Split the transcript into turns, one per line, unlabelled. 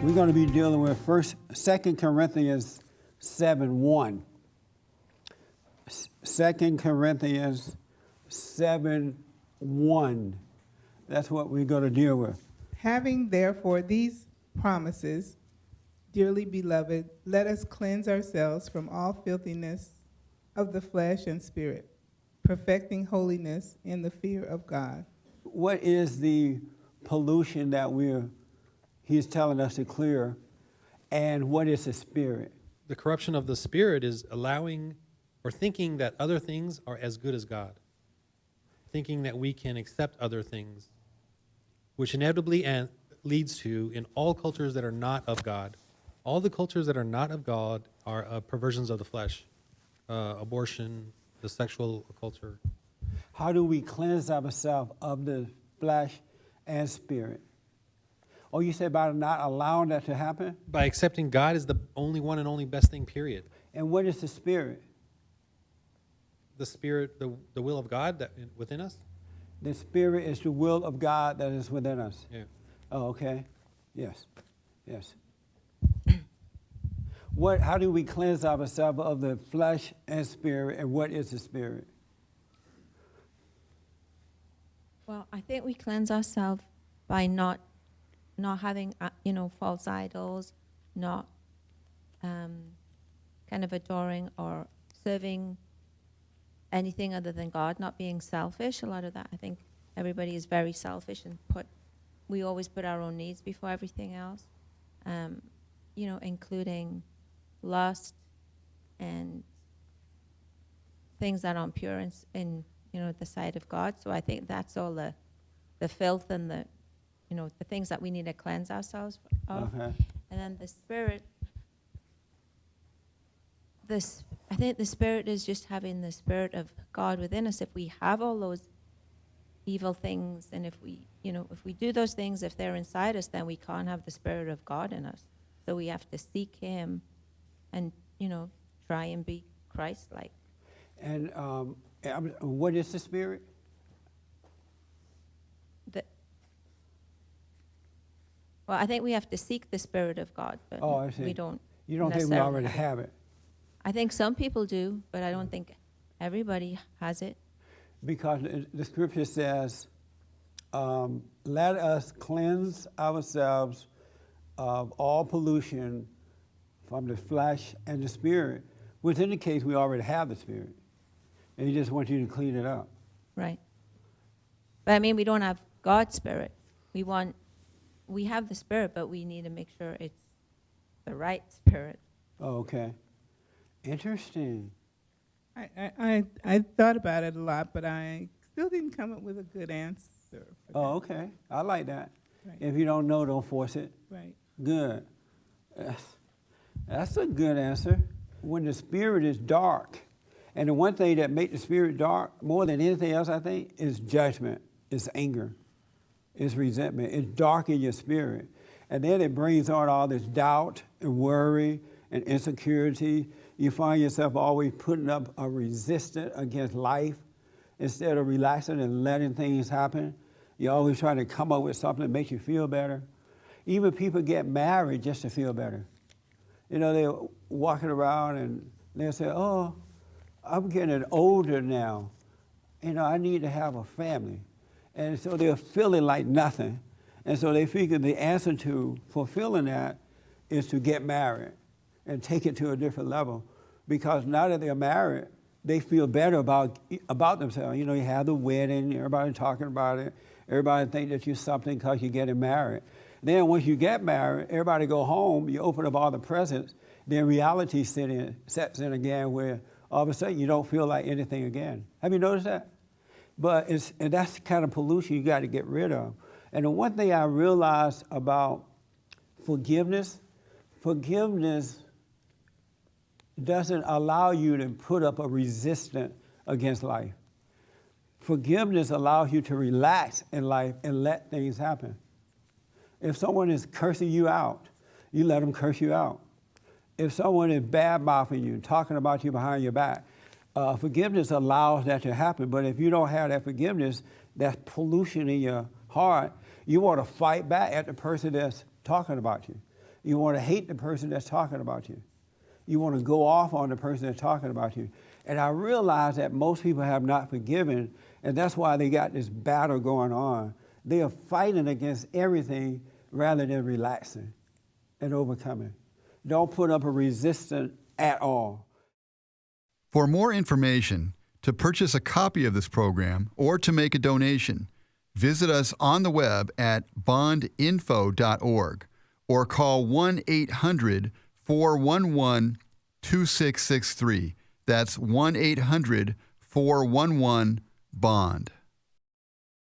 We're going to be dealing with 2 Corinthians 7:1. 2 Corinthians 7:1. That's what we're going to deal with.
Having therefore these promises, dearly beloved, let us cleanse ourselves from all filthiness of the flesh and spirit, perfecting holiness in the fear of God.
What is the pollution that he's telling us to clear, and what is the spirit?
The corruption of the spirit is allowing or thinking that other things are as good as God. Thinking that we can accept other things, which inevitably leads to, in all cultures that are not of God, all the cultures that are not of God are perversions of the flesh, abortion, the sexual culture.
How do we cleanse ourselves of the flesh and spirit? Oh, you said by not allowing that to happen?
By accepting God is the only one and only best thing, period.
And what is the spirit?
The spirit, the will of God that within us?
The spirit is the will of God that is within us.
Yeah.
Oh, okay. Yes. Yes. How do we cleanse ourselves of the flesh and spirit, and what is the spirit?
Well, I think we cleanse ourselves by not having, false idols, not kind of adoring or serving anything other than God, not being selfish. A lot of that, I think everybody is very selfish and we always put our own needs before everything else, including lust and things that aren't pure in the sight of God. So I think that's all the filth and the things that we need to cleanse ourselves of.
Okay.
And then the spirit, I think the spirit is just having the spirit of God within us. If we have all those evil things, and if we do those things, if they're inside us, then we can't have the spirit of God in us. So we have to seek Him and, try and be Christ-like.
And what is the spirit?
Well, I think we have to seek the Spirit of God, but
I see.
we don't.
You don't think we already have it?
I think some people do, but I don't think everybody has it.
Because the scripture says, let us cleanse ourselves of all pollution from the flesh and the spirit, which indicates we already have the spirit. And He just wants you to clean it up.
Right. But I mean, we don't have God's Spirit. We have the Spirit, but we need to make sure it's the right Spirit.
Oh, okay. Interesting.
I thought about it a lot, but I still didn't come up with a good answer.
Oh, okay. I like that.
Right.
If you don't know, don't force it.
Right.
Good. That's a good answer. When the spirit is dark, and the one thing that makes the spirit dark more than anything else, I think, is judgment, is anger, is resentment. It's dark in your spirit. And then it brings on all this doubt and worry and insecurity. You find yourself always putting up a resistance against life instead of relaxing and letting things happen. You're always trying to come up with something that makes you feel better. Even people get married just to feel better. They're walking around and they'll say, oh, I'm getting older now. I need to have a family. And so they're feeling like nothing. And so they figure the answer to fulfilling that is to get married and take it to a different level. Because now that they're married, they feel better about themselves. You have the wedding, everybody talking about it. Everybody think that you're something because you're getting married. Then once you get married, everybody go home, you open up all the presents, then reality sets in again where all of a sudden you don't feel like anything again. Have you noticed that? But that's the kind of pollution you got to get rid of. And the one thing I realized about forgiveness doesn't allow you to put up a resistance against life. Forgiveness allows you to relax in life and let things happen. If someone is cursing you out, you let them curse you out. If someone is bad-mouthing you, talking about you behind your back, forgiveness allows that to happen. But if you don't have that forgiveness, that's pollution in your heart, you want to fight back at the person that's talking about you. You want to hate the person that's talking about you. You want to go off on the person that's talking about you. And I realize that most people have not forgiven, and that's why they got this battle going on. They are fighting against everything rather than relaxing and overcoming. Don't put up a resistance at all.
For more information, to purchase a copy of this program, or to make a donation, visit us on the web at bondinfo.org or call 1-800-411-2663. That's 1-800-411-BOND.